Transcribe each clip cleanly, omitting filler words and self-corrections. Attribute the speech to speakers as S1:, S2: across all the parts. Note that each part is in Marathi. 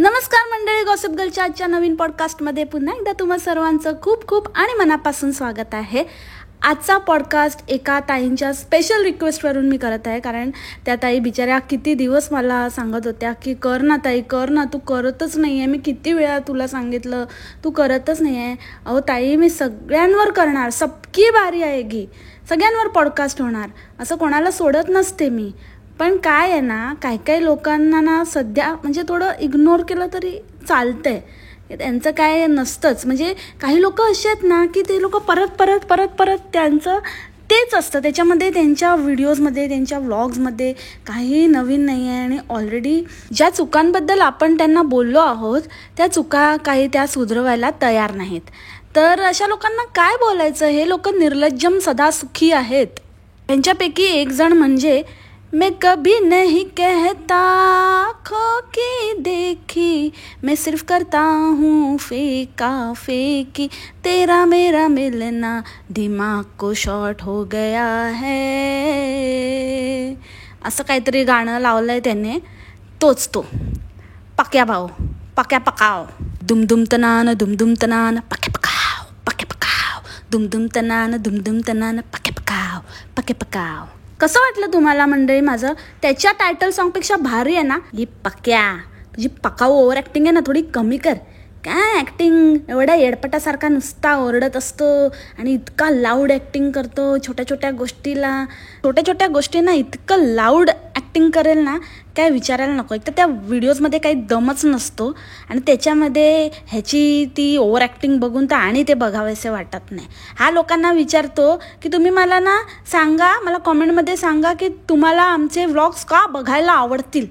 S1: नमस्कार मंडळी, गॉसिप गर्लच्या आजच्या नवीन पॉडकास्टमध्ये पुन्हा एकदा तुम्हा सर्वांचं खूप खूप आणि मनापासून स्वागत आहे. आजचा पॉडकास्ट एका ताईंच्या स्पेशल रिक्वेस्टवरून मी करत आहे, कारण त्या ताई बिचाऱ्या किती दिवस मला सांगत होत्या की कर ना ताई, कर ना, तू करतच नाही आहे. मी किती वेळा तुला सांगितलं, तू करतच नाही आहे. अहो ताई, मी सगळ्यांवर करणार, सबकी बारी आएगी, सगळ्यांवर पॉडकास्ट होणार, असं कोणाला सोडत नसते मी. पण काय आहे ना, काही लोकांना ना सध्या म्हणजे थोडं इग्नोर केलं तरी चालतंय, त्यांचं काय नसतंच. म्हणजे काही लोक असे आहेत ना की ते लोक परत त्यांचं तेच असतं, त्याच्यामध्ये त्यांच्या व्हिडिओजमध्ये, त्यांच्या व्लॉग्समध्ये काही नवीन नाही आहे. आणि ऑलरेडी ज्या चुकांबद्दल आपण त्यांना बोललो आहोत त्या चुका काही त्या सुधरवायला तयार नाहीत. तर अशा लोकांना काय बोलायचं? हे लोक निर्लज्जम सदा सुखी आहेत. त्यांच्यापैकी एक जण म्हणजे, मैं कभी नहीं कहता आँखों की देखी, मैं सिर्फ करता हूँ फेंका फेंकी, तेरा मेरा मिलना दिमाग को शॉर्ट हो गया है. असं काहीतरी गाणं लावलंय त्याने, तोच तो पक्या भाऊ, पक्या पकाव, दुमदुम तनान पक्या पकाव, पक्या पकाव, दुमदुम तनान पक्या पकाव, पक्या पकाव. कसं वाटलं तुम्हाला मंडळी माझं? त्याच्या टायटल सॉन्गपेक्षा भारी आहे ना ही पक्या. तुझी पकाऊ ओव्हर ॲक्टिंग आहे ना, थोडी कमी कर. काय ॲक्टिंग, एवढ्या येडपटासारखा नुसता ओरडत असतो आणि इतका लाऊड ॲक्टिंग करतो छोट्या छोट्या गोष्टींना इतकं लाऊड ॲक्टिंग करेल ना, काय विचारायला नको. एक तर त्या व्हिडिओजमध्ये काही दमच नसतो आणि त्याच्यामध्ये ह्याची ती ओव्हर ॲक्टिंग बघून तर आणि ते बघावेसे वाटत नाही. हा लोकांना विचारतो की तुम्ही मला ना सांगा, मला कॉमेंटमध्ये सांगा की तुम्हाला आमचे व्लॉग्स का बघायला आवडतील.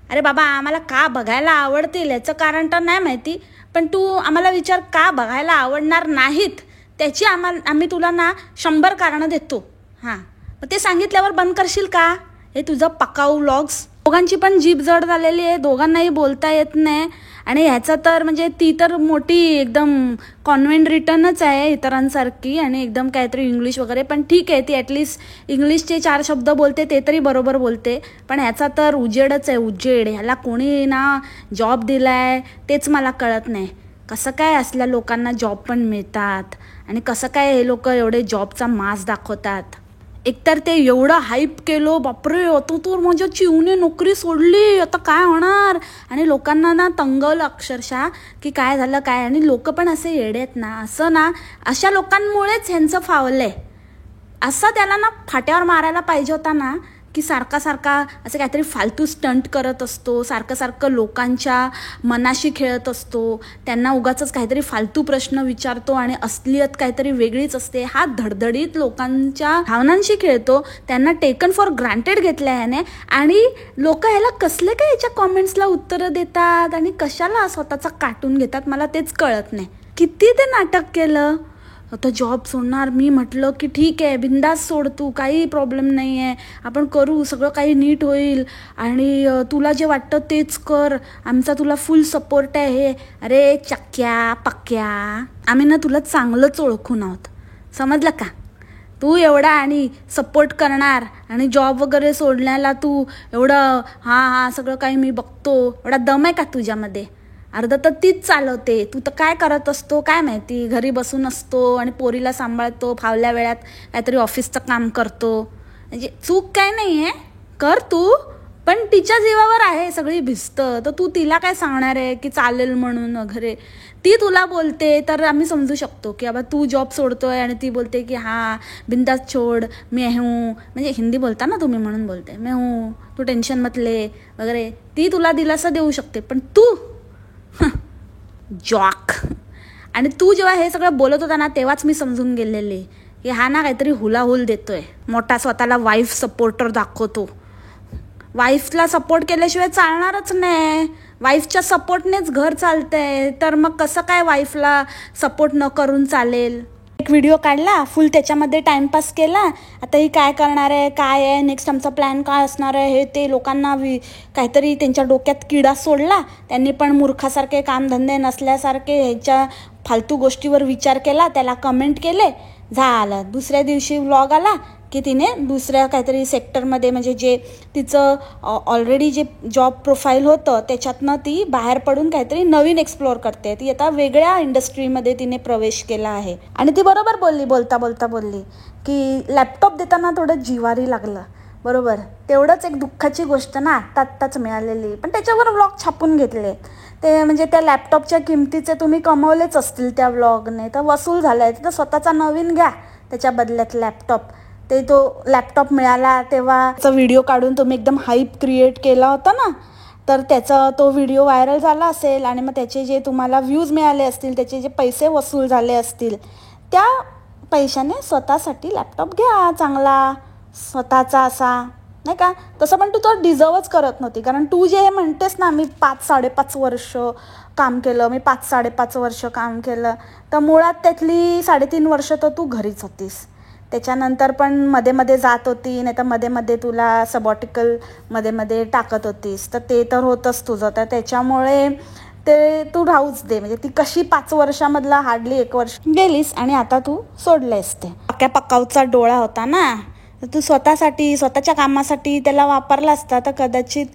S1: अरे बाबा, आम्हाला का बघायला आवडतील याचं कारण तर नाही माहिती, पण तू आम्हाला विचार का बघायला आवडणार नाहीत, त्याची आम्ही तुला ना 100 कारणं देतो. हां, मग ते सांगितल्यावर बंद करशील का हे तुझं पकाऊ व्लॉग्स? दोघांची पण जीभ जड झालेली आहे, दोघांनाही बोलता येत नाही. आणि ह्याचं तर म्हणजे ती तर मोठी एकदम कॉन्व्हेंट रिटर्नच आहे इतरांसारखी, आणि एकदम काहीतरी इंग्लिश वगैरे. पण ठीक आहे, ती ॲटलिस्ट इंग्लिशचे 4 शब्द बोलते, ते तरी बरोबर बोलते. पण ह्याचा तर उजेडच आहे, उजेड. ह्याला कोणी ना जॉब दिला आहे तेच मला कळत नाही. कसं काय असल्या लोकांना जॉब पण मिळतात आणि कसं काय हे लोक एवढे जॉबचा मास दाखवतात. एकतर ते एवढं हाईप केलं, बापरे आता तर माझ्या चिवने नोकरी सोडली, आता काय होणार. आणि लोकांना ना तंगवलं अक्षरशः की काय झालं काय. आणि लोक पण असे येडे आहेत ना, असं ना अशा लोकांमुळेच ह्यांचं फावलंय. असं त्याला ना फाट्यावर मारायला पाहिजे होता ना, की सारखा असं काहीतरी फालतू स्टंट करत असतो, सारखं लोकांच्या मनाशी खेळत असतो, त्यांना उगाचच काहीतरी फालतू प्रश्न विचारतो आणि असलियत काहीतरी वेगळीच असते. हा धडधडीत लोकांच्या भावनांशी खेळतो, त्यांना टेकन फॉर ग्रांटेड घेतलं ह्याने. आणि लोक ह्याला कसले काय याच्या कॉमेंट्सला उत्तरं देतात आणि कशाला स्वतःचा काटून घेतात, मला तेच कळत नाही. किती ते नाटक केलं. आता जॉब सोडणार, मी म्हटलं की ठीक आहे, बिंदास सोड तू, काही प्रॉब्लेम नाही आहे, आपण करू, सगळं काही नीट होईल आणि तुला जे वाटतं तेच कर, आमचा तुला फुल सपोर्ट आहे. अरे चक्क्या पक्क्या, आम्ही ना तुला चांगलंच ओळखून आहोत, समजलं का? तू एवढा आणि सपोर्ट करणार आणि जॉब वगैरे सोडण्याला तू एवढं हां सगळं काही मी बघतो, एवढा दम आहे का तुझ्यामध्ये? अर्ध तर तीच चालवते, तू तर काय करत असतो काय माहिती. घरी बसून असतो आणि पोरीला सांभाळतो, फावल्या वेळात काहीतरी ऑफिसचं काम करतो. म्हणजे चूक काय नाही आहे, कर तू, पण तिच्या जीवावर आहे सगळी भिस्त. तर तू तिला काय सांगणार आहे की चालेल म्हणून वगैरे? ती तुला बोलते तर आम्ही समजू शकतो की बाबा तू जॉब सोडतोय आणि ती बोलते की हां बिंदास छोड, मैं हूँ, म्हणजे हिंदी बोलता ना तुम्ही म्हणून बोलते, मैं हूँ, तू टेन्शन मत ले वगैरे. ती तुला दिलासा देऊ शकते, पण तू जॉक. आणि तू जेव्हा हे सगळं बोलत होता ना, तेव्हाच मी समजून गेलेले की हा ना काहीतरी हुलाहुल देतोय, मोठा स्वतःला वाईफ सपोर्टर दाखवतो. वाईफला सपोर्ट केल्याशिवाय चालणारच नाही, वाईफच्या सपोर्टनेच घर चालतंय, तर मग कसं काय वाईफला सपोर्ट न करून चालेल? एक व्हिडिओ काढला, फुल त्याच्यामध्ये टाइमपास केला. आता ही काय करणार आहे, काय आहे, नेक्स्ट आमचा प्लॅन काय असणार आहे, हे ते लोकांना काहीतरी त्यांच्या डोक्यात किडा सोडला. त्यांनी पण मूर्खासारखे, कामधंदे नसल्यासारखे ह्याच्या फालतू गोष्टीवर विचार केला, त्याला कमेंट केले, झालं. दुसऱ्या दिवशी व्लॉग आला, की तिने दुसऱ्या काहीतरी सेक्टरमध्ये, म्हणजे जे तिचं ऑलरेडी जे जॉब प्रोफाईल होतं त्याच्यातनं ती बाहेर पडून काहीतरी नवीन एक्सप्लोअर करते. ती आता वेगळ्या इंडस्ट्रीमध्ये तिने प्रवेश केला आहे. आणि ती बरोबर बोलली की लॅपटॉप देताना थोडं जिवारी लागलं. बरोबर, तेवढंच एक दुःखाची गोष्ट ना आत्ताच मिळालेली, पण त्याच्यावर व्लॉग छापून घेतले ते. म्हणजे त्या लॅपटॉपच्या किमतीचे तुम्ही कमवलेच असतील त्या व्लॉगने, तर वसूल झालं आहे. तर स्वतःचा नवीन घ्या त्याच्या बदल्यात लॅपटॉप. ते तो लॅपटॉप मिळाला तेव्हा व्हिडिओ काढून तुम्ही एकदम हाईप क्रिएट केला होता ना, तर त्याचा तो व्हिडिओ व्हायरल झाला असेल आणि मग त्याचे जे तुम्हाला व्ह्यूज मिळाले असतील, त्याचे जे पैसे वसूल झाले असतील, त्या पैशाने स्वतःसाठी लॅपटॉप घ्या चांगला स्वतःचा असा, नाही का. तसं पण तू तो डिझर्वच करत नव्हती, कारण तू जे म्हणतेस ना मी 5-5.5 वर्ष काम केलं, तर मुळात त्यातली 3.5 वर्ष तर तू घरीच होतीस. त्याच्यानंतर पण मध्ये जात होती, नाही तर मध्ये तुला सबॉटिकल मध्ये टाकत होतीस, तर ते तर होतंच तुझं. तर त्याच्यामुळे ते तू राहूच दे. म्हणजे ती कशी 5 वर्षामधला हार्डली 1 वर्ष गेलीस आणि आता तू सोडलेस. ते पक्याचा डोळा होता ना, तर तू स्वतःसाठी स्वतःच्या कामासाठी त्याला वापरला असता तर कदाचित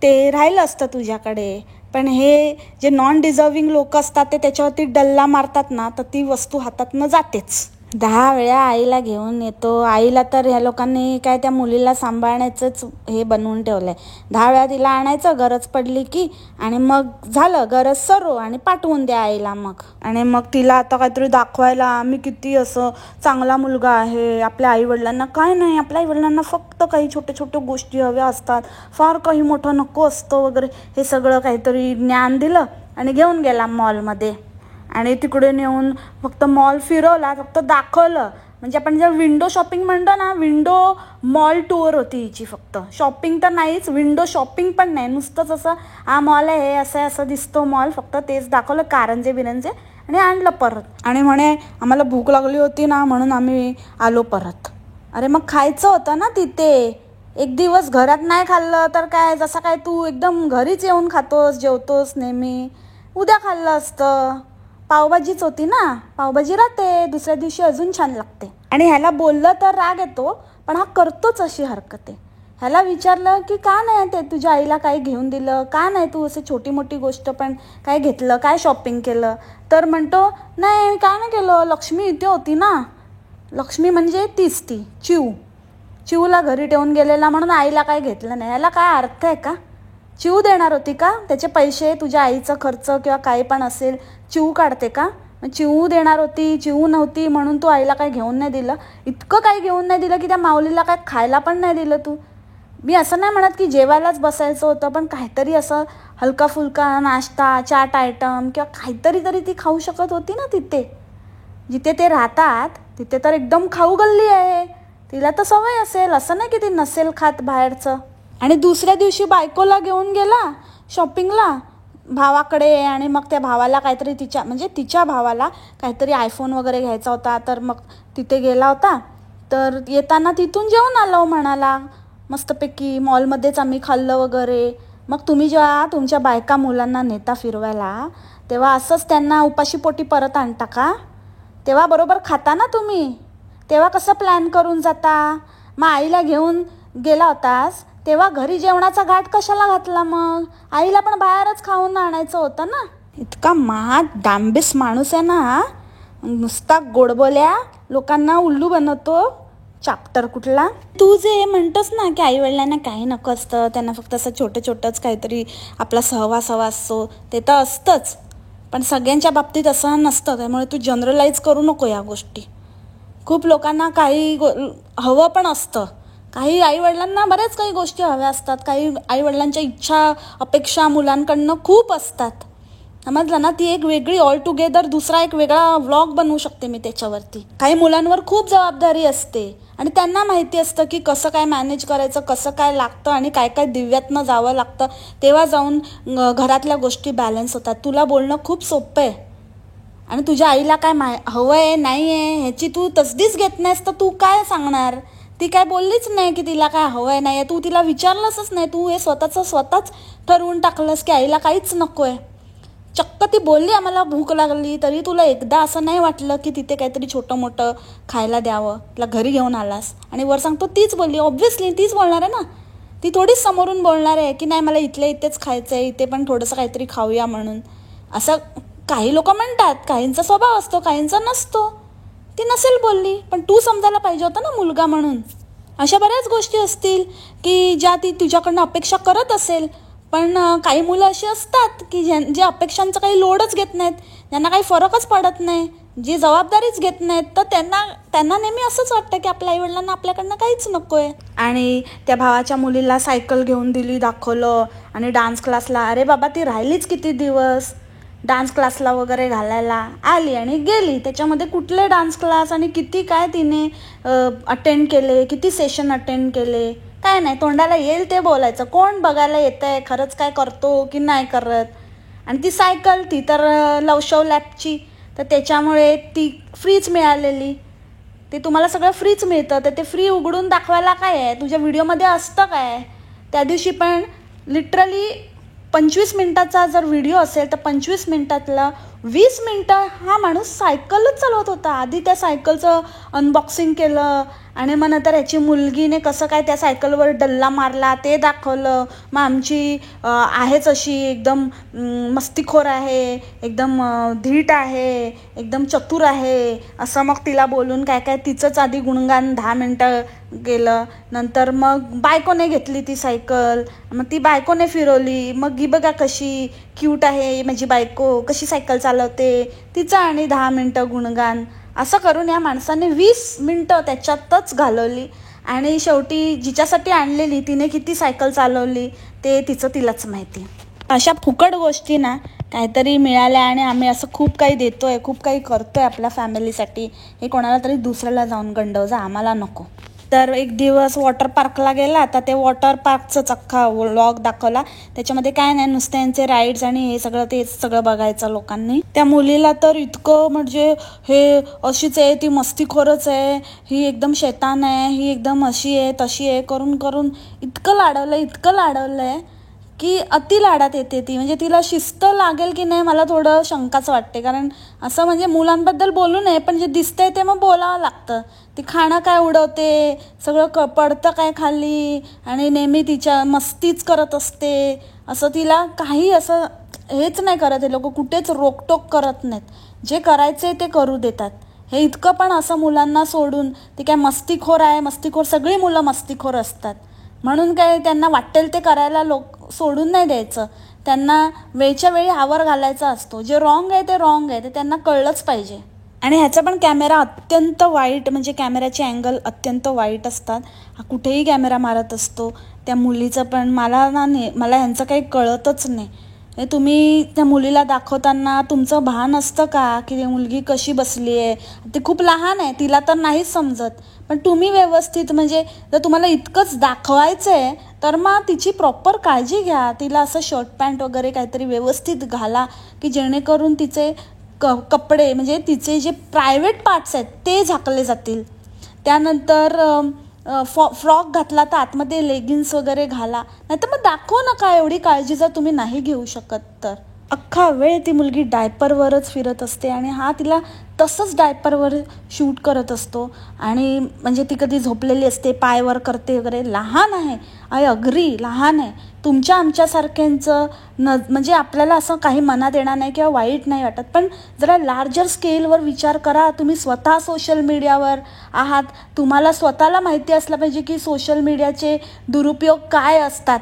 S1: ते राहिलं असतं तुझ्याकडे. पण हे जे नॉन डिझर्विंग लोक असतात ते त्याच्यावरती डल्ला मारतात ना, तर ती वस्तू हातातनं जातेच. 10 वेळा आईला घेऊन येतो. आईला तर ह्या लोकांनी काय त्या मुलीला सांभाळण्याचंच हे बनवून ठेवलं आहे. 10 वेळा तिला आणायचं गरज पडली की, आणि मग झालं गरज सरो आणि पाठवून द्या आईला मग. आणि मग तिला आता काहीतरी दाखवायला मी किती असं चांगला मुलगा आहे. आपल्या आईवडिलांना काय नाही, आपल्या आईवडिलांना फक्त काही छोट्या गोष्टी हव्या असतात, फार काही मोठं नको असतं वगैरे, हे सगळं काहीतरी ज्ञान दिलं आणि घेऊन गेला मॉलमध्ये. आणि तिकडे नेऊन फक्त मॉल फिरवला, फक्त दाखवलं. म्हणजे आपण जर विंडो शॉपिंग म्हणतो ना, विंडो मॉल टूर होती हिची. फक्त शॉपिंग तर नाहीच, विंडो शॉपिंग पण नाही, नुसतंच असं हा मॉल आहे, हे असं दिसतो मॉल, फक्त तेच दाखवलं कारंजे बिरंजे आणि आणलं परत. आणि म्हणे आम्हाला भूक लागली होती ना म्हणून आम्ही आलो परत. अरे मग खायचं होतं ना तिथे. एक दिवस घरात नाही खाल्लं तर काय, जसं काय तू एकदम घरीच येऊन खातोस जेवतोस नेहमी, उद्या खाल्लं असतं. पावभाजीच होती ना, पावभाजी राहते दुसऱ्या दिवशी अजून छान लागते. आणि ह्याला बोललं तर राग येतो, पण हा करतोच अशी हरकत आहे. ह्याला विचारलं की का नाही ते तुझ्या आईला काही घेऊन दिलं, का नाही तू असं छोटी मोठी गोष्ट पण काय घेतलं, काय शॉपिंग केलं, तर म्हणतो नाही काय नाही केलं, लक्ष्मी इथे होती ना. लक्ष्मी म्हणजे तीच ती चिवला घरी ठेवून गेलेला म्हणून आईला काय घेतलं नाही. याला काय अर्थ आहे का? चिव देणार होती का त्याचे पैसे, तुझ्या आईचा खर्च किंवा काही पण असेल चिव काढते का? चिव देणार होती, चिव नव्हती म्हणून तू आईला काही घेऊन नाही दिलं. इतकं काही घेऊन नाही दिलं की त्या माऊलीला काय खायला पण नाही दिलं तू. मी असं नाही म्हणत की जेवायलाच बसायचं होतं, पण काहीतरी असं हलका फुलका नाश्ता, चाट आयटम किंवा काहीतरी तरी ती खाऊ शकत होती ना. तिथे जिथे ते राहतात तिथे तर एकदम खाऊ गल्ली आहे. तिला तर सवय असेल, असं नाही की ती नसेल खात बाहेरचं. आणि दुसऱ्या दिवशी बायकोला घेऊन गेला शॉपिंगला भावाकडे, आणि मग त्या भावाला काहीतरी तिच्या भावाला काहीतरी आयफोन वगैरे घ्यायचा होता, तर मग तिथे गेला होता. तर येताना तिथून जेवून आलो म्हणाला मस्तपैकी, मॉलमध्येच आम्ही खाल्लं वगैरे. मग तुम्ही जेव्हा तुमच्या बायका मुलांना नेता फिरवायला, तेव्हा असंच त्यांना उपाशीपोटी परत आणता का? तेव्हा बरोबर खाता ना तुम्ही, तेव्हा कसं प्लॅन करून जाता? मग आईला घेऊन गेला होतास तेव्हा घरी जेवणाचा घाट कशाला घातला? मग आईला पण बाहेरच खाऊन आणायचं होतं ना. इतका डांबिस माणूस आहे ना, नुसता गोडबोल्या लोकांना उल्लू बनवतो. चॅप्टर कुठला. तू जे म्हणतोस ना की आईवडिलांना काही नको असतं, त्यांना फक्त असं छोटंच काहीतरी आपला सहवास असतो, ते तर असतंच, पण सगळ्यांच्या बाबतीत असं नसतं. त्यामुळे तू जनरलाइज करू नको या गोष्टी. खूप लोकांना काही हवं पण असतं, काही आईवडिलांना बऱ्याच काही गोष्टी हव्या असतात, काही आईवडिलांच्या इच्छा अपेक्षा मुलांकडनं खूप असतात. समजलं ना. ती एक वेगळी ऑल टुगेदर दुसरा एक वेगळा व्लॉग बनवू शकते मी त्याच्यावरती. काही मुलांवर खूप जबाबदारी असते आणि त्यांना माहिती असतं की कसं काय मॅनेज करायचं, कसं काय लागतं आणि काय काय दिव्यातनं जावं लागतं, तेव्हा जाऊन घरातल्या गोष्टी बॅलन्स होतात. तुला बोलणं खूप सोपं आहे आणि तुझ्या आईला काय हवं आहे नाही आहे ह्याची तू तसदीच घेत नाहीस, तर तू काय सांगणार? ती काय बोललीच नाही की तिला काय हवं आहे नाही आहे, तू तिला विचारलंच नाही. तू हे स्वतःच ठरवून टाकलंस की आईला काहीच नको आहे. चक्क ती बोलली आम्हाला भूक लागली, तरी तुला एकदा असं नाही वाटलं की तिथे काहीतरी छोटं मोठं खायला द्यावं, तिला घरी घेऊन आलास. आणि वर सांगतो तीच बोलली. ऑब्व्हियसली तीच बोलणार आहे ना, ती थोडीच समोरून बोलणार आहे की नाही मला इथल्या इथेच खायचं आहे, इथे पण थोडंसं काहीतरी खाऊया म्हणून. असं काही लोक म्हणतात, काहींचा स्वभाव असतो, काहींचा नसतो. ती नसेल बोलली, पण तू समजायला पाहिजे होता ना मुलगा म्हणून. अशा बऱ्याच गोष्टी असतील की ज्या ती तुझ्याकडनं अपेक्षा करत असेल, पण काही मुलं अशी असतात की जे अपेक्षांचा काही लोडच घेत नाहीत, त्यांना काही फरकच पडत नाही, जी जबाबदारीच घेत नाहीत, तर त्यांना नेहमी असंच वाटतं की आपल्या आईवडिलांना आपल्याकडनं काहीच नको आहे. आणि त्या भावाच्या मुलीला सायकल घेऊन दिली, दाखवलं, आणि डान्स क्लासला, अरे बाबा ती राहिलीच किती दिवस, डान्स क्लासला वगैरे घालायला आली आणि गेली. त्याच्यामध्ये कुठले डान्स क्लास आणि किती काय तिने अटेंड केले, किती सेशन अटेंड केले, काय नाही, तोंडाला येईल ते बोलायचं. कोण बघायला येतं आहे खरंच काय करतो की नाही करत. आणि ती सायकल, ती तर लवशव लॅबची, तर त्याच्यामुळे ती फ्रीच मिळालेली. ते तुम्हाला सगळं फ्रीच मिळतं, तर ते फ्री उघडून दाखवायला काय आहे, तुझ्या व्हिडिओमध्ये असतं काय. त्या दिवशी पण लिटरली 25 मिनिटाचा जर व्हिडिओ असेल तर 25 मिनिटातला 20 मिनिटं हा माणूस सायकलच चालवत होता. आधी त्या सायकलचं अनबॉक्सिंग केलं, आणि मग नंतर ह्याची मुलगीने कसं काय त्या सायकलवर डल्ला मारला ते दाखवलं. मग आमची आहेच अशी एकदम मस्तीखोर आहे, एकदम धीट आहे, एकदम चतुर आहे, असं मग तिला बोलून काय काय तिचंच आधी गुणगान 10 मिनिटं गेलं. नंतर मग बायकोने घेतली ती सायकल, मग ती बायकोने फिरवली, मग ही बघा कशी क्यूट आहे माझी बायको, कशी सायकल चालवते, तिचं आणि 10 मिनिटं गुणगान. असं करून या माणसाने 20 मिनिटं त्याच्यातच घालवली. आणि शेवटी जिच्यासाठी आणलेली तिने किती सायकल चालवली ते तिचं तिलाच माहिती. अशा फुकट गोष्टी ना काहीतरी मिळाल्या आणि आम्ही असं खूप काही देतोय, खूप काही करतोय आपल्या फॅमिलीसाठी, हे कोणाला तरी दुसऱ्याला जाऊन गंडवजा, आम्हाला नको. तर एक दिवस वॉटर पार्कला गेला, तर ते वॉटर पार्कचाच अख्खा व्लॉग दाखवला. त्याच्यामध्ये काय नाही, नुसते यांचे राईड्स आणि हे सगळं, तेच सगळं बघायचं लोकांनी. त्या मुलीला तर इतकं म्हणजे हे अशीच आहे, ती मस्तीखोरच आहे, ही एकदम शैतान आहे, ही एकदम अशी आहे तशी आहे करून करून इतकं लाडवलंय की अति लाडात येते ती. म्हणजे तिला शिस्त लागेल की नाही मला थोडं शंकाच वाटते, कारण असं म्हणजे मुलांबद्दल बोलू नये, पण जे दिसतंय ते मग बोलावं लागतं. ती खाणं काय उडवते, सगळं पडतं काय खाली, आणि नेहमी तिच्या मस्तीच करत असते. असं तिला काही असं हेच नाही करत, हे लोक कुठेच रोकटोक करत नाहीत, जे करायचे ते करू देतात. हे इतकं पण असं मुलांना सोडून ती काय मस्तीखोर आहे, मस्तीखोर सगळी मुलं मस्तीखोर असतात म्हणून काय त्यांना वाटेल ते करायला सोडून नाही द्यायचं. त्यांना वेळच्या वेळी आवर घालायचा असतो. जे रॉंग आहे ते रॉंग आहे, ते त्यांना कळलंच पाहिजे. आणि ह्याचा पण कॅमेरा अत्यंत वाईट, म्हणजे कॅमेऱ्याचे अँगल अत्यंत वाईट असतात. हा कुठेही कॅमेरा मारत असतो. त्या मुलीचं पण मला ह्यांचं काही कळतच नाही. तुम्ही त्या मुलीला दाखवताना तुमचं भान असतं का की ती मुलगी कशी बसली आहे, ती खूप लहान आहे, तिला तर नाहीच समजत, पण तुम्ही व्यवस्थित, म्हणजे जर तुम्हाला इतकंच दाखवायचं आहे तर मग तिची प्रॉपर काळजी घ्या. तिला असं शर्ट पॅन्ट वगैरे काहीतरी व्यवस्थित घाला की जेणेकरून तिचे कपडे, म्हणजे तिचे जे प्रायव्हेट पार्ट्स आहेत ते झाकले जातील. त्यानंतर फ्रॉक घातला तर आतमध्ये लेगिन्स वगैरे घाला, नाही तर मग दाखवू नका एवढी काळजी जर तुम्ही नाही घेऊ शकत तर. अख्खा वेळ ती मुलगी डायपरवरच फिरत असते आणि हा तिला तसंच डायपरवर शूट करत असतो. आणि म्हणजे ती कधी झोपलेली असते, पायवर करते वगैरे. लहान आहे, आय अग्री, लहान आहे. तुमच्या आमच्यासारख्यांचं म्हणजे आपल्याला असं काही मनात येणार नाही किंवा वाईट नाही वाटत, पण जरा लार्जर स्केलवर विचार करा. तुम्ही स्वतः सोशल मीडियावर आहात, तुम्हाला स्वतःला माहिती असलं पाहिजे की सोशल मीडियाचे दुरुपयोग काय असतात.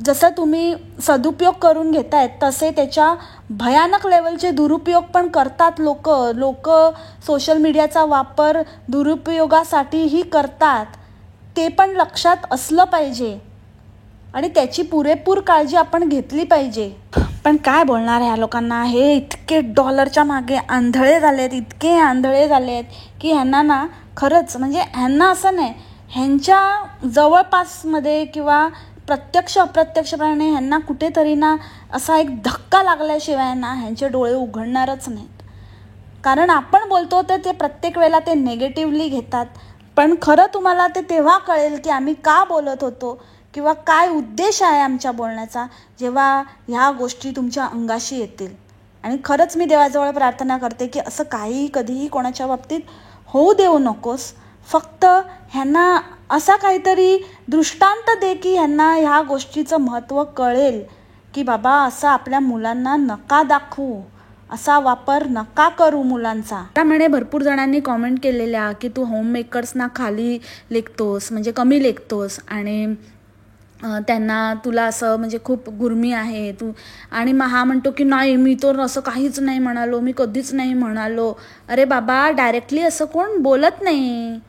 S1: जसं तुम्ही सदुपयोग करून घेतायत तसे त्याच्या भयानक लेवलचे दुरुपयोग पण करतात लोक सोशल मीडियाचा वापर दुरुपयोगासाठीही करतात. ते पण लक्षात असलं पाहिजे आणि त्याची पुरेपूर काळजी आपण घेतली पाहिजे. पण काय बोलणार ह्या लोकांना, हे इतके डॉलरच्या मागे आंधळे झालेत, इतके आंधळे झालेत की ह्यांना ना खरंच, म्हणजे ह्यांना असं नाही, ह्यांच्या जवळपासमध्ये किंवा प्रत्यक्ष अप्रत्यक्षपणे ह्यांना कुठेतरी ना असा एक धक्का लागल्याशिवाय ना ह्यांचे डोळे उघडणारच नाहीत. कारण आपण बोलतो तर ते प्रत्येक वेळेला ते नेगेटिव्हली घेतात, पण खरं तुम्हाला ते तेव्हा कळेल की आम्ही का बोलत होतो, किंवा काय उद्देश आहे आमच्या बोलण्याचा, जेव्हा ह्या गोष्टी तुमच्या अंगाशी येतील. आणि खरंच मी देवाजवळ प्रार्थना करते की असं काही कधीही कोणाच्या बाबतीत होऊ देऊ नकोस. फक्त ह्यांना असा काहीतरी दृष्टांत दे की ह्यांना ह्या गोष्टीचं महत्त्व कळेल की बाबा असं आपल्या मुलांना नका दाखवू, असा वापर नका करू मुलांचा. त्यामुळे भरपूर जणांनी कॉमेंट केलेल्या की तू होममेकर्सना खाली लेखतोस, म्हणजे कमी लेखतोस आणि त्यांना तुला असं म्हणजे खूप गुर्मी आहे तू. आणि मग हा म्हणतो की नाही मी तर असं काहीच नाही म्हणालो, मी कधीच नाही म्हणालो. अरे बाबा, डायरेक्टली असं कोण बोलत नाही,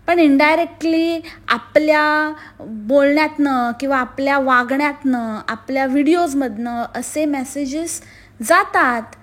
S1: पण इनडायरेक्टली आपल्या बोलण्यातनं किंवा आपल्या वागण्यातनं, आपल्या व्हिडिओजमधनं असे मेसेजेस जातात.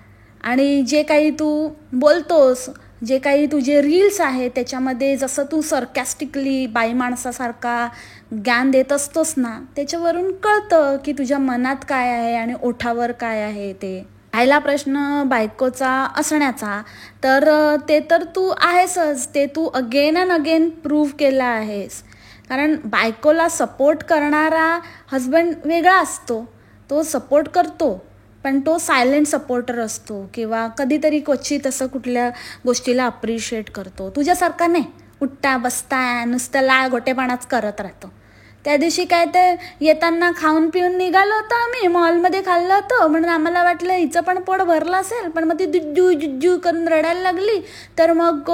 S1: आणि जे काही तू बोलतोस, जे काही तुझे रील्स आहेत त्याच्यामध्ये जसं तू सरकॅस्टिकली बाई माणसासारखा ज्ञान देत असतोस ना, त्याच्यावरून कळतं की तुझ्या मनात काय आहे आणि ओठावर काय आहे ते. राहिला प्रश्न बायकोचा असण्याचा, तर ते तर तू आहेसच, ते तू अगेन अँड अगेन प्रूव्ह केलं आहेस. कारण बायकोला सपोर्ट करणारा हजबंड वेगळा असतो, तो सपोर्ट करतो पण तो सायलेंट सपोर्टर असतो किंवा कधीतरी क्वचित असं कुठल्या गोष्टीला अप्रिशिएट करतो. तुझ्यासारखा नाही उठता बसता नुसतं लाळ गोटेपणाच करत राहतो. त्या दिवशी काय ते येताना खाऊन पिऊन निघालो होतं आम्ही, मॉलमध्ये खाल्लं होतं, म्हणून आम्हाला वाटलं हिचं पण पोट भरलं असेल, पण मग ती जुज्जू जुज्जू करून रडायला लागली. तर मग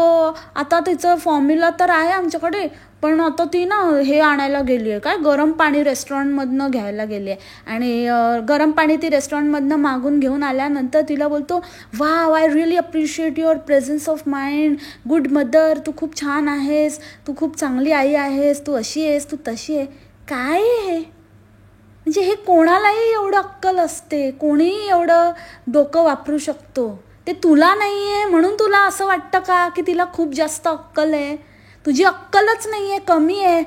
S1: आता तिचं फॉर्म्युला तर आहे आमच्याकडे, पण आता ती ना हे आणायला गेली आहे, काय गरम पाणी रेस्टॉरंटमधनं घ्यायला गेली आहे. आणि गरम पाणी ती रेस्टॉरंटमधनं मागून घेऊन आल्यानंतर तिला बोलतो, wow I really appreciate your presence of mind, good mother, तू खूप छान आहेस, तू खूप चांगली आई आहेस, तू अशी आहेस, तू तशी आहे. काय आहे म्हणजे हे कोणालाही एवढं अक्कल असते, कोणीही एवढं डोकं वापरू शकतो. ते तुला नाही आहे म्हणून तुला असं वाटतं का की तिला खूप जास्त अक्कल आहे? तुझी अक्कलच नाही आहे, कमी आहे.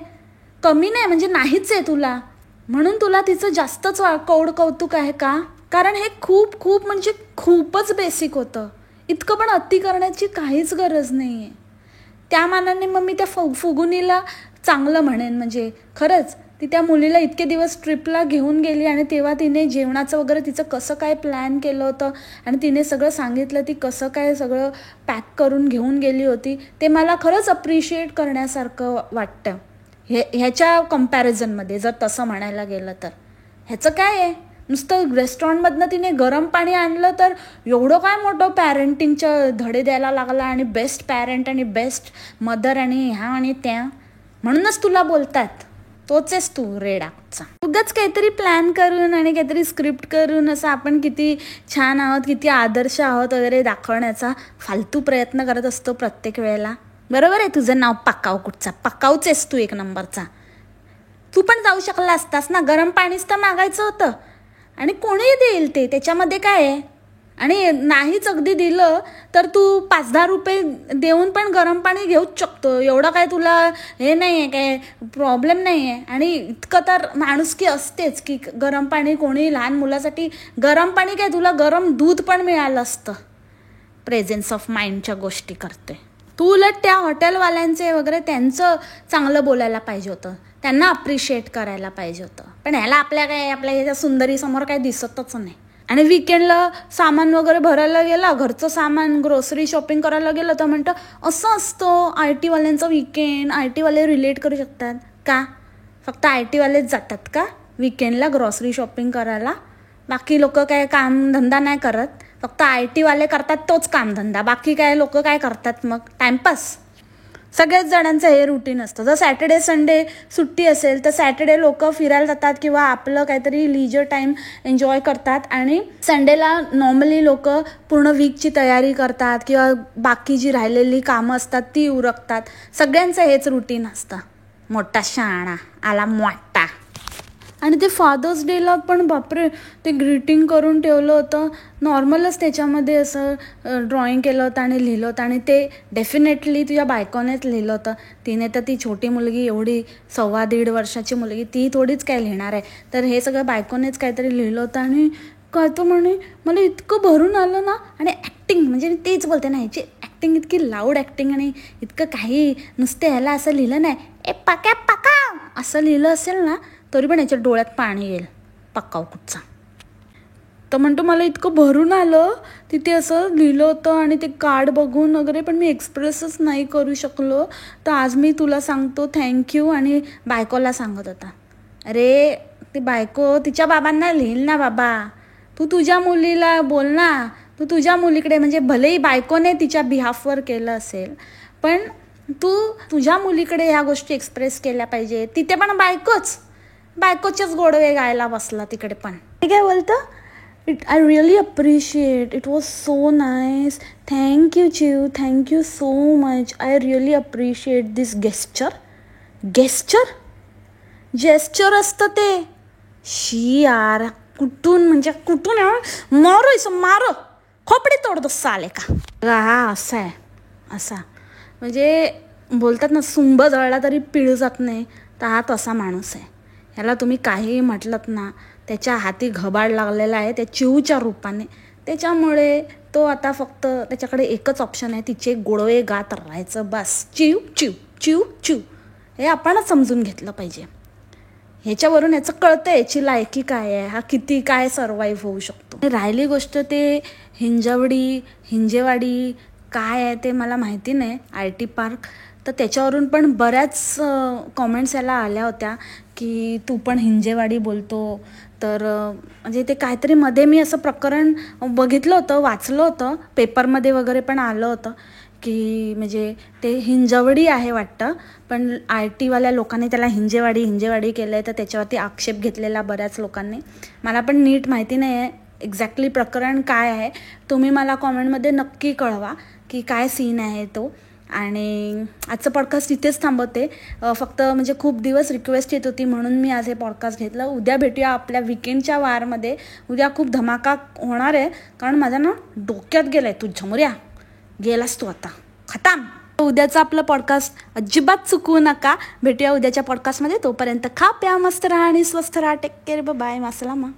S1: कमी नाही म्हणजे नाहीच आहे तुला, म्हणून तुला तिचं जास्तच कौतुक आहे का? कारण हे खूप खूप म्हणजे खूपच बेसिक होतं. इतकं पण अति करण्याची काहीच गरज नाही आहे. त्या मानाने मग मी त्या फुगुनीला चांगलं म्हणेन. म्हणजे खरंच ती त्या मुलीला इतके दिवस ट्रिपला घेऊन गेली आणि तेव्हा तिने जेवणाचं वगैरे तिचं कसं काय प्लॅन केलं होतं आणि तिने सगळं सांगितलं, ती कसं काय सगळं पॅक करून घेऊन गेली होती, ते मला खरंच अप्रिशिएट करण्यासारखं वाटतं. ह्याच्या कम्पॅरिझनमध्ये जर तसं म्हणायला गेलं तर ह्याचं काय आहे, नुसतं रेस्टॉरंटमधनं तिने गरम पाणी आणलं तर एवढं काय मोठं पॅरेंटिंगच्या धडे द्यायला लागला आणि बेस्ट पॅरेंट आणि बेस्ट मदर आणि ह्या आणि त्या. म्हणूनच तुला बोलतात, तोच आहेस तू रेडाचा. उगाच काहीतरी प्लॅन करून आणि काहीतरी स्क्रिप्ट करून असं आपण किती छान आहोत, किती आदर्श आहोत वगैरे दाखवण्याचा फालतू प्रयत्न करत असतो प्रत्येक वेळेला. बरोबर आहे, तुझं नाव पकाव, कुठचा पकावच आहेस तू एक नंबरचा. तू पण जाऊ शकला असतास ना, गरम पाणीच तर मागायचं होतं आणि कोणीही देईल ते, त्याच्यामध्ये काय आहे. आणि नाहीच अगदी दिलं तर तू 5-10 रुपये देऊन पण गरम पाणी घेऊच शकतो, एवढं काय तुला हे नाही आहे, काय प्रॉब्लेम नाही आहे. आणि इतकं तर माणुसकी असतेच की गरम पाणी कोणी लहान मुलासाठी गरम पाणी काय, तुला गरम दूध पण मिळालं असतं. प्रेझेन्स ऑफ माइंडच्या गोष्टी करते तू. उलट त्या हॉटेलवाल्यांचे वगैरे त्यांचं चांगलं बोलायला पाहिजे होतं, त्यांना अप्रिशिएट करायला पाहिजे होतं. पण ह्याला आपल्या ह्याच्या सुंदरीसमोर काही दिसतच नाही. आणि विकेंडला सामान वगैरे भरायला गेला, घरचं सामान ग्रोसरी शॉपिंग करायला गेलं तर म्हणतं असं असतं आय टीवाल्यांचं विकेंड. आय टीवाले रिलेट करू शकतात का? फक्त आय टीवालेच जातात का विकेंडला ग्रॉसरी शॉपिंग करायला? बाकी लोक काय कामधंदा नाही करत? फक्त आय टीवाले करतात तोच कामधंदा, बाकी काय लोक काय करतात मग? टाइमपास. सगळ्याच जणांचं हे रुटीन असतं. जर सॅटर्डे संडे सुट्टी असेल तर सॅटर्डे लोक फिरायला जातात किंवा आपलं काहीतरी लीजर टाईम एन्जॉय करतात आणि संडेला नॉर्मली लोक पूर्ण वीकची तयारी करतात किंवा बाकी जी राहिलेली कामं असतात ती उरकतात. सगळ्यांचं हेच रुटीन असतं. मोठा शहाणा आला मोठा. आणि ते फादर्स डेला पण बापरे ते ग्रीटिंग करून ठेवलं होतं, नॉर्मलच त्याच्यामध्ये असं ड्रॉइंग केलं होतं आणि लिहिलं होतं. आणि ते डेफिनेटली तुझ्या बायकोनेच लिहिलं होतं. तिने तर ती छोटी मुलगी, एवढी 1.25 वर्षाची मुलगी, ती थोडीच काय लिहिणार आहे. तर हे सगळं बायकोनेच काहीतरी लिहिलं होतं. आणि काय तो म्हणे मला इतकं भरून आलं ना. आणि ॲक्टिंग म्हणजे मी तेच बोलते ना, ह्याची ॲक्टिंग इतकी लाऊड ॲक्टिंग आणि इतकं काही नुसतं ह्याला असं लिहिलं नाही, ए पक्या पका असं लिहिलं असेल ना तरी पण याच्या डोळ्यात पाणी येईल पक्काव कुठचा. तर म्हणतो मला इतकं भरून आलं, तिथे असं लिहिलं होतं आणि ते कार्ड बघून वगैरे, पण मी एक्सप्रेसच नाही करू शकलो. तर आज मी तुला सांगतो थँक्यू. आणि बायकोला सांगत होता, अरे ती बायको तिच्या बाबांना लिहिल ना बाबा, तू तुझ्या मुलीला बोल ना, तू तुझ्या मुलीकडे, म्हणजे भलेही बायकोने तिच्या बिहाफवर केलं असेल, पण तू तुझ्या मुलीकडे ह्या गोष्टी एक्सप्रेस केल्या पाहिजे. तिथे पण बायकोचेच गोडवे गायला बसला तिकडे पण. काय बोलतं, I really appreciate. It was so nice. Thank you, Chiu. Thank you so much. I really appreciate this gesture. Gesture असतं ते. शी यार, कुठून मारो खोपडी तोडतो साले का. हा असा आहे, असा म्हणजे बोलतात ना, सुंब जळला तरी पिळ जात नाही, तर हा तसा माणूस आहे. ह्याला तुम्ही काहीही म्हटलंत ना, त्याच्या हाती घबाड लागलेला आहे त्या चिवच्या रूपाने. त्याच्यामुळे तो आता फक्त त्याच्याकडे एकच ऑप्शन आहे, तिचे गोडवे गात राहायचं बस. चिव चिव चिव चिव, हे आपणच समजून घेतलं पाहिजे. ह्याच्यावरून याचं कळतं याची लायकी काय आहे, हा किती काय सर्वाईव्ह होऊ शकतो. राहिली गोष्ट ते हिंजेवाडी काय आहे ते मला माहिती नाही, IT पार्क. तर त्याच्यावरून पण बऱ्याच कॉमेंट्स याला आल्या होत्या की तू पण हिंजेवाडी बोलतो. तर म्हणजे ते काहीतरी मध्ये मी असं प्रकरण बघितलं होतं, वाचलं होतं, पेपरमध्ये वगैरे पण आलं होतं की म्हणजे ते हिंजवडी आहे वाटतं, पण IT वाल्या लोकांनी त्याला हिंजेवाडी केलं आहे. तर त्याच्यावरती आक्षेप घेतलेला बऱ्याच लोकांनी. मला पण नीट माहिती नाही आहे एक्झॅक्टली प्रकरण काय आहे. तुम्ही मला कॉमेंटमध्ये नक्की कळवा की काय सीन आहे तो. आणि आजचं पॉडकास्ट इथेच थांबवते. फक्त म्हणजे खूप दिवस रिक्वेस्ट येत होती म्हणून मी आज हे पॉडकास्ट घेतलं. उद्या भेटूया आपल्या विकेंडच्या वारमध्ये. उद्या खूप धमाका होणार आहे, कारण माझ्या ना डोक्यात गेलाय तू झमुऱ्या, गेलास तू आता खतम. उद्याचं आपलं पॉडकास्ट अजिबात चुकवू नका. भेटूया उद्याच्या पॉडकास्टमध्ये. तोपर्यंत खा प्या मस्त राहा आणि स्वस्थ राहा. Take care, bye, मासलामा.